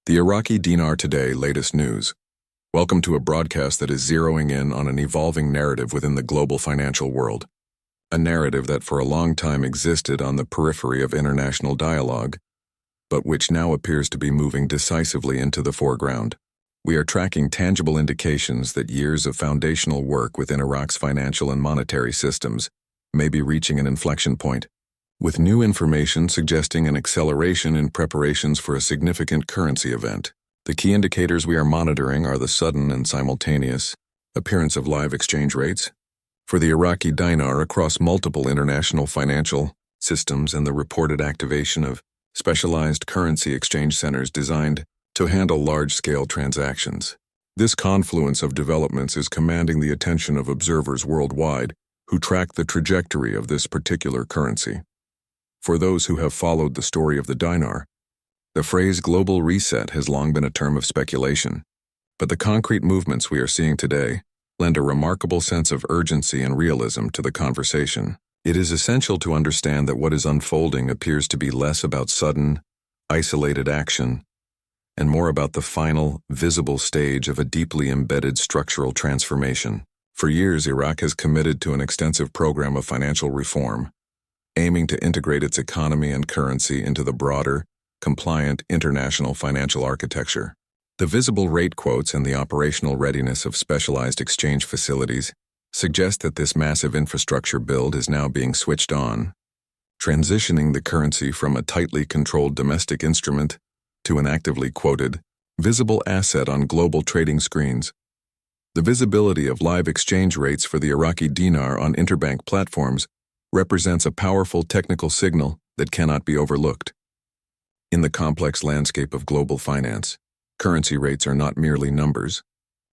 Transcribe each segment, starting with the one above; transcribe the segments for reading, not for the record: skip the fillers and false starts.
The Iraqi Dinar Today latest news. Welcome to a broadcast that is zeroing in on an evolving narrative within the global financial world. A narrative that for a long time existed on the periphery of international dialogue, but which now appears to be moving decisively into the foreground. We are tracking tangible indications that years of foundational work within Iraq's financial and monetary systems may be reaching an inflection point, with new information suggesting an acceleration in preparations for a significant currency event. The key indicators we are monitoring are the sudden and simultaneous appearance of live exchange rates for the Iraqi dinar across multiple international financial systems and the reported activation of specialized currency exchange centers designed to handle large-scale transactions. This confluence of developments is commanding the attention of observers worldwide who track the trajectory of this particular currency. For those who have followed the story of the dinar, the phrase global reset has long been a term of speculation, but the concrete movements we are seeing today lend a remarkable sense of urgency and realism to the conversation. It is essential to understand that what is unfolding appears to be less about sudden, isolated action, and more about the final, visible stage of a deeply embedded structural transformation. For years, Iraq has committed to an extensive program of financial reform, aiming to integrate its economy and currency into the broader, compliant international financial architecture. The visible rate quotes and the operational readiness of specialized exchange facilities suggest that this massive infrastructure build is now being switched on, transitioning the currency from a tightly controlled domestic instrument to an actively quoted, visible asset on global trading screens. The visibility of live exchange rates for the Iraqi dinar on interbank platforms represents a powerful technical signal that cannot be overlooked. In the complex landscape of global finance, currency rates are not merely numbers.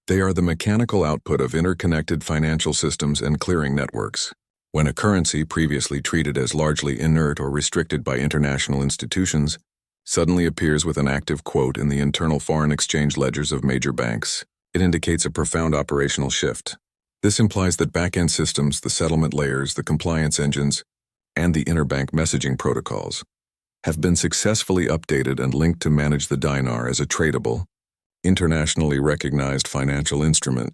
They are the mechanical output of interconnected financial systems and clearing networks. When a currency previously treated as largely inert or restricted by international institutions suddenly appears with an active quote in the internal foreign exchange ledgers of major banks, it indicates a profound operational shift. This implies that back-end systems, the settlement layers, the compliance engines, and the interbank messaging protocols have been successfully updated and linked to manage the dinar as a tradable, internationally recognized financial instrument,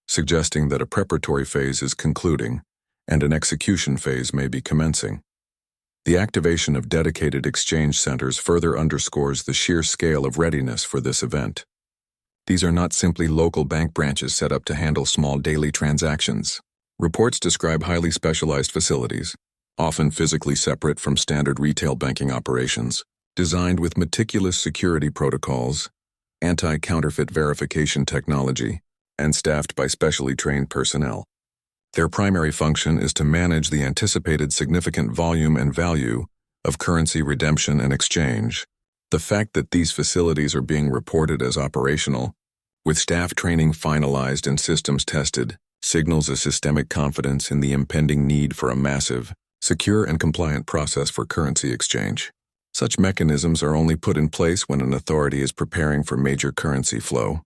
suggesting that a preparatory phase is concluding and an execution phase may be commencing. The activation of dedicated exchange centers further underscores the sheer scale of readiness for this event. These are not simply local bank branches set up to handle small daily transactions. Reports describe highly specialized facilities, often physically separate from standard retail banking operations, designed with meticulous security protocols, anti-counterfeit verification technology, and staffed by specially trained personnel. Their primary function is to manage the anticipated significant volume and value of currency redemption and exchange. The fact that these facilities are being reported as operational, with staff training finalized and systems tested, signals a systemic confidence in the impending need for a massive, secure and compliant process for currency exchange. Such mechanisms are only put in place when an authority is preparing for major currency flow.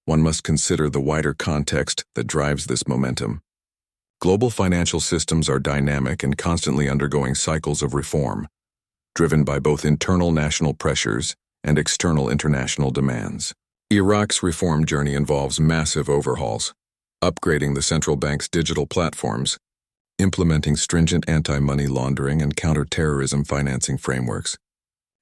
One must consider the wider context that drives this momentum. Global financial systems are dynamic and constantly undergoing cycles of reform, driven by both internal national pressures and external international demands. Iraq's reform journey involves massive overhauls, upgrading the central bank's digital platforms, implementing stringent anti-money laundering and counter-terrorism financing frameworks,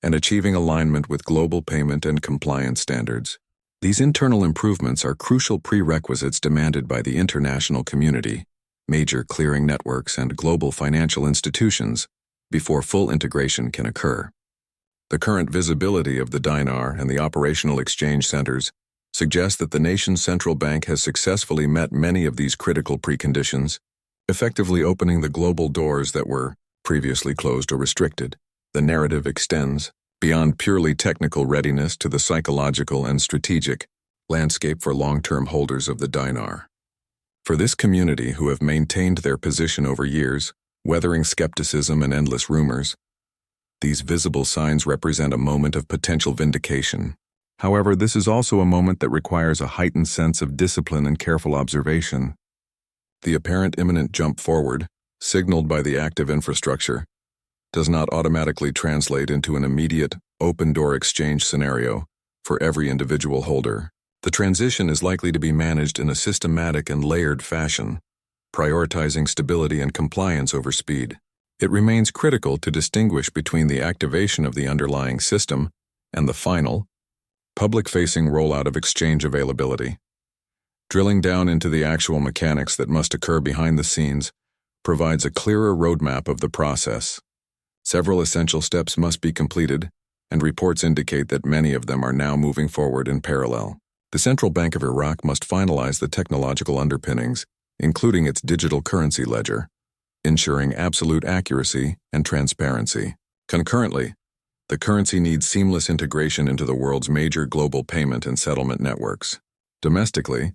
and achieving alignment with global payment and compliance standards. These internal improvements are crucial prerequisites demanded by the international community, major clearing networks, and global financial institutions before full integration can occur. The current visibility of the dinar and the operational exchange centers suggests that the nation's central bank has successfully met many of these critical preconditions, effectively opening the global doors that were previously closed or restricted. The narrative extends beyond purely technical readiness to the psychological and strategic landscape for long-term holders of the dinar. For this community who have maintained their position over years, weathering skepticism and endless rumors, these visible signs represent a moment of potential vindication. However, this is also a moment that requires a heightened sense of discipline and careful observation. The apparent imminent jump forward, signaled by the active infrastructure, does not automatically translate into an immediate, open-door exchange scenario for every individual holder. The transition is likely to be managed in a systematic and layered fashion, prioritizing stability and compliance over speed. It remains critical to distinguish between the activation of the underlying system and the final, public-facing rollout of exchange availability. Drilling down into the actual mechanics that must occur behind the scenes provides a clearer roadmap of the process. Several essential steps must be completed, and reports indicate that many of them are now moving forward in parallel. The Central Bank of Iraq must finalize the technological underpinnings, including its digital currency ledger, ensuring absolute accuracy and transparency. Concurrently, the currency needs seamless integration into the world's major global payment and settlement networks. Domestically,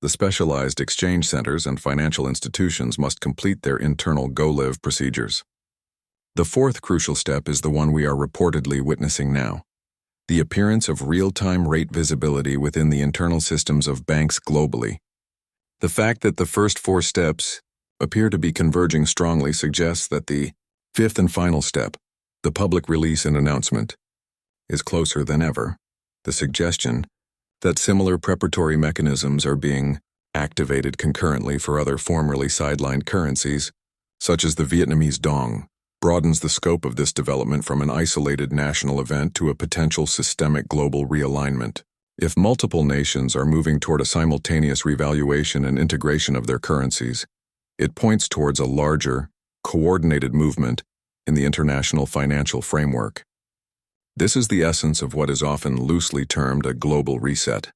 the specialized exchange centers and financial institutions must complete their internal go-live procedures. The fourth crucial step is the one we are reportedly witnessing now: the appearance of real-time rate visibility within the internal systems of banks globally. The fact that the first four steps appear to be converging strongly suggests that the fifth and final step, the public release and announcement, is closer than ever. The suggestion that similar preparatory mechanisms are being activated concurrently for other formerly sidelined currencies, such as the Vietnamese dong, broadens the scope of this development from an isolated national event to a potential systemic global realignment. If multiple nations are moving toward a simultaneous revaluation and integration of their currencies, it points towards a larger, coordinated movement in the international financial framework. This is the essence of what is often loosely termed a global reset,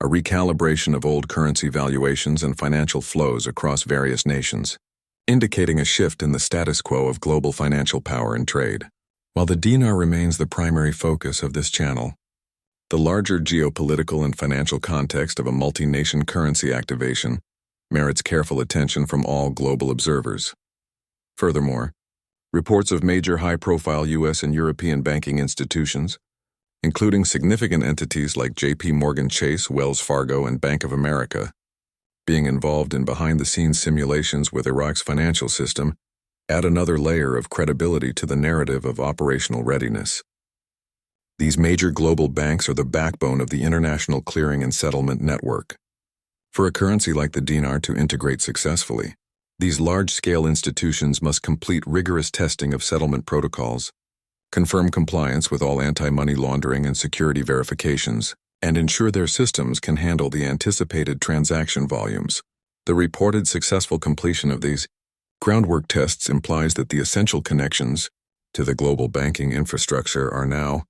a recalibration of old currency valuations and financial flows across various nations, indicating a shift in the status quo of global financial power and trade. While the dinar remains the primary focus of this channel, the larger geopolitical and financial context of a multi-nation currency activation merits careful attention from all global observers. Furthermore, reports of major high-profile U.S. and European banking institutions, including significant entities like J.P. Morgan Chase, Wells Fargo, and Bank of America, being involved in behind-the-scenes simulations with Iraq's financial system, add another layer of credibility to the narrative of operational readiness. These major global banks are the backbone of the international clearing and settlement network. For a currency like the dinar to integrate successfully, these large-scale institutions must complete rigorous testing of settlement protocols, confirm compliance with all anti-money laundering and security verifications, and ensure their systems can handle the anticipated transaction volumes. The reported successful completion of these groundwork tests implies that the essential connections to the global banking infrastructure are now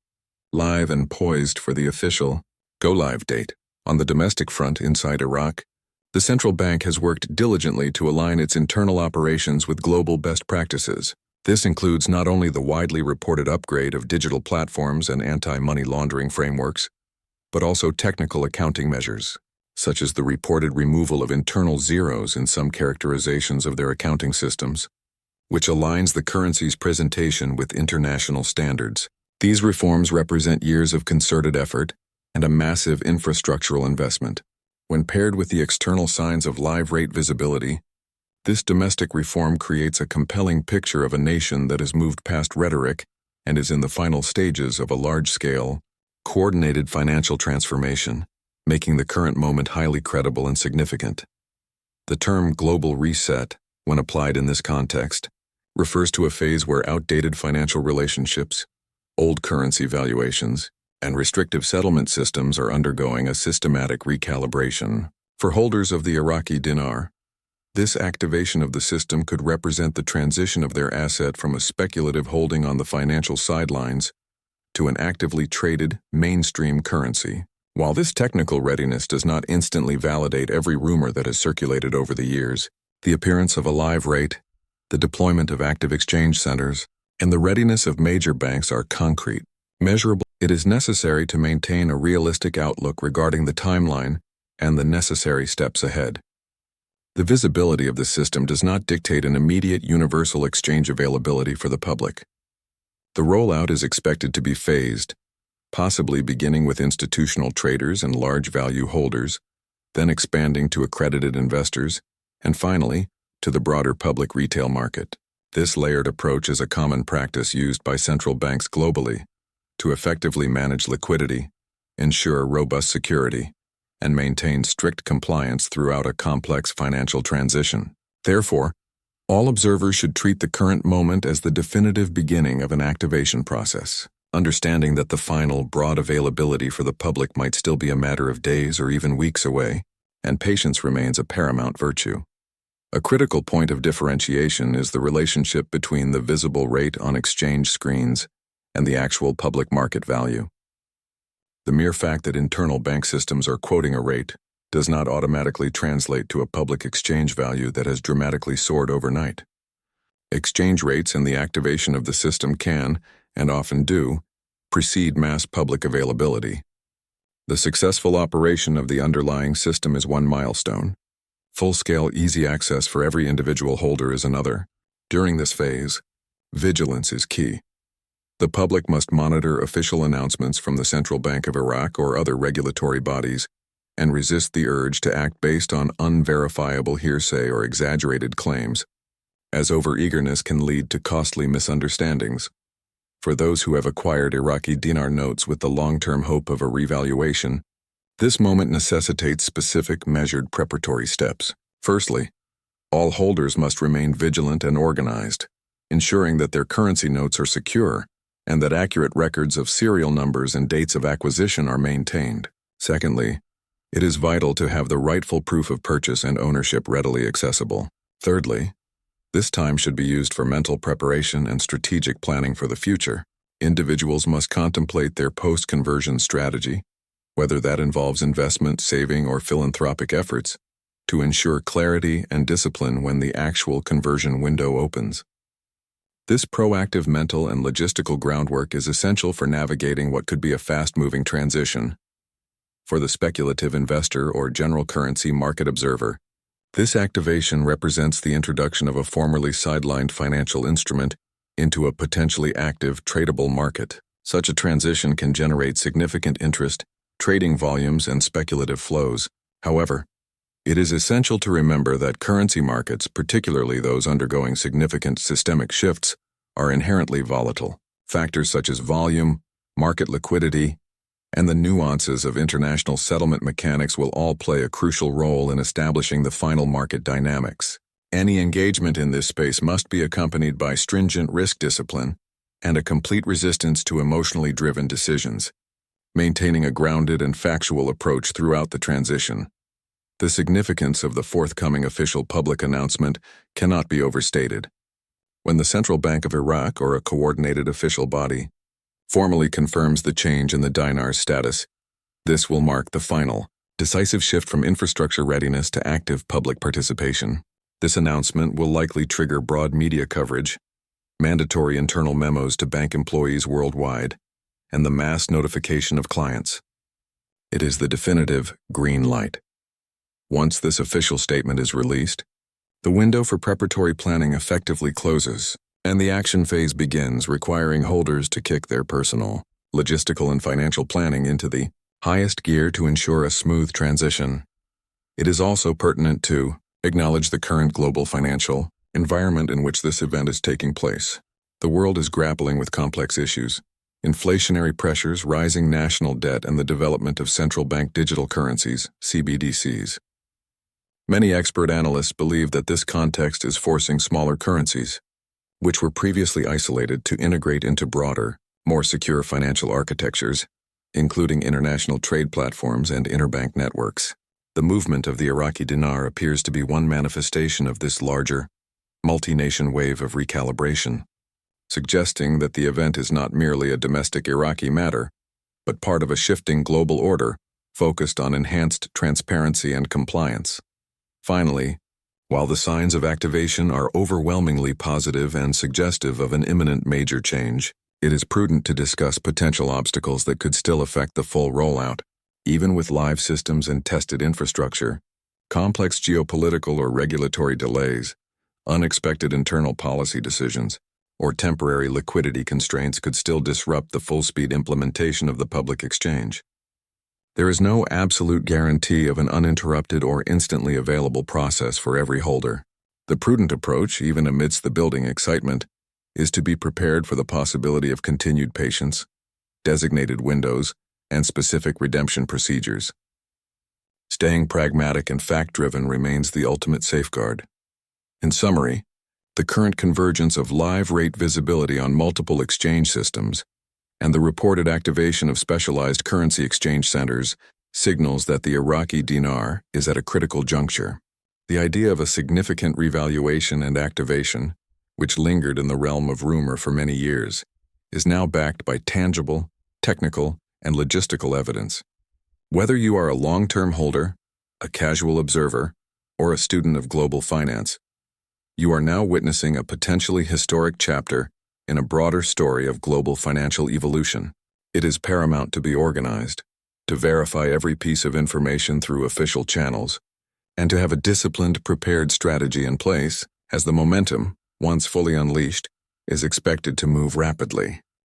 live and poised for the official go-live date. On the domestic front inside Iraq, the central bank has worked diligently to align its internal operations with global best practices. This includes not only the widely reported upgrade of digital platforms and anti-money laundering frameworks, but also technical accounting measures, such as the reported removal of internal zeros in some characterizations of their accounting systems, which aligns the currency's presentation with international standards. These reforms represent years of concerted effort and a massive infrastructural investment. When paired with the external signs of live rate visibility, this domestic reform creates a compelling picture of a nation that has moved past rhetoric and is in the final stages of a large-scale, coordinated financial transformation, making the current moment highly credible and significant. The term global reset, when applied in this context, refers to a phase where outdated financial relationships, old currency valuations, and restrictive settlement systems are undergoing a systematic recalibration. For holders of the Iraqi dinar, this activation of the system could represent the transition of their asset from a speculative holding on the financial sidelines to an actively traded, mainstream currency. While this technical readiness does not instantly validate every rumor that has circulated over the years, the appearance of a live rate, the deployment of active exchange centers, and the readiness of major banks are concrete, measurable. It is necessary to maintain a realistic outlook regarding the timeline and the necessary steps ahead. The visibility of the system does not dictate an immediate universal exchange availability for the public. The rollout is expected to be phased, possibly beginning with institutional traders and large value holders, then expanding to accredited investors, and finally, to the broader public retail market. This layered approach is a common practice used by central banks globally to effectively manage liquidity, ensure robust security, and maintain strict compliance throughout a complex financial transition. Therefore, all observers should treat the current moment as the definitive beginning of an activation process, understanding that the final, broad availability for the public might still be a matter of days or even weeks away, and patience remains a paramount virtue. A critical point of differentiation is the relationship between the visible rate on exchange screens and the actual public market value. The mere fact that internal bank systems are quoting a rate does not automatically translate to a public exchange value that has dramatically soared overnight. Exchange rates and the activation of the system can, and often do, precede mass public availability. The successful operation of the underlying system is one milestone. Full-scale easy access for every individual holder is another. During this phase, vigilance is key. The public must monitor official announcements from the Central Bank of Iraq or other regulatory bodies and resist the urge to act based on unverifiable hearsay or exaggerated claims, as overeagerness can lead to costly misunderstandings. For those who have acquired Iraqi dinar notes with the long-term hope of a revaluation, this moment necessitates specific, measured preparatory steps. Firstly, all holders must remain vigilant and organized, ensuring that their currency notes are secure and that accurate records of serial numbers and dates of acquisition are maintained. Secondly, it is vital to have the rightful proof of purchase and ownership readily accessible. Thirdly, this time should be used for mental preparation and strategic planning for the future. Individuals must contemplate their post-conversion strategy, whether that involves investment, saving, or philanthropic efforts, to ensure clarity and discipline when the actual conversion window opens. This proactive mental and logistical groundwork is essential for navigating what could be a fast-moving transition. For the speculative investor or general currency market observer, this activation represents the introduction of a formerly sidelined financial instrument into a potentially active, tradable market. Such a transition can generate significant interest, trading volumes, and speculative flows. However, it is essential to remember that currency markets, particularly those undergoing significant systemic shifts, are inherently volatile. Factors such as volume, market liquidity, and the nuances of international settlement mechanics will all play a crucial role in establishing the final market dynamics. Any engagement in this space must be accompanied by stringent risk discipline and a complete resistance to emotionally driven decisions, maintaining a grounded and factual approach throughout the transition. The significance of the forthcoming official public announcement cannot be overstated. When the Central Bank of Iraq, or a coordinated official body, formally confirms the change in the dinar's status, this will mark the final, decisive shift from infrastructure readiness to active public participation. This announcement will likely trigger broad media coverage, mandatory internal memos to bank employees worldwide, and the mass notification of clients. It is the definitive green light. Once this official statement is released, the window for preparatory planning effectively closes, and the action phase begins, requiring holders to kick their personal, logistical, and financial planning into the highest gear to ensure a smooth transition. It is also pertinent to acknowledge the current global financial environment in which this event is taking place. The world is grappling with complex issues: inflationary pressures, rising national debt, and the development of central bank digital currencies, CBDCs. Many expert analysts believe that this context is forcing smaller currencies, which were previously isolated, to integrate into broader, more secure financial architectures, including international trade platforms and interbank networks. The movement of the Iraqi dinar appears to be one manifestation of this larger, multi-nation wave of recalibration, suggesting that the event is not merely a domestic Iraqi matter, but part of a shifting global order focused on enhanced transparency and compliance. Finally, while the signs of activation are overwhelmingly positive and suggestive of an imminent major change, it is prudent to discuss potential obstacles that could still affect the full rollout. Even with live systems and tested infrastructure, complex geopolitical or regulatory delays, unexpected internal policy decisions, or temporary liquidity constraints could still disrupt the full-speed implementation of the public exchange. There is no absolute guarantee of an uninterrupted or instantly available process for every holder. The prudent approach, even amidst the building excitement, is to be prepared for the possibility of continued patience, designated windows, and specific redemption procedures. Staying pragmatic and fact-driven remains the ultimate safeguard. In summary, the current convergence of live rate visibility on multiple exchange systems and the reported activation of specialized currency exchange centers signals that the Iraqi dinar is at a critical juncture. The idea of a significant revaluation and activation, which lingered in the realm of rumor for many years, is now backed by tangible, technical, and logistical evidence. Whether you are a long-term holder, a casual observer, or a student of global finance, you are now witnessing a potentially historic chapter in a broader story of global financial evolution. It is paramount to be organized, to verify every piece of information through official channels, and to have a disciplined, prepared strategy in place, as the momentum, once fully unleashed, is expected to move rapidly.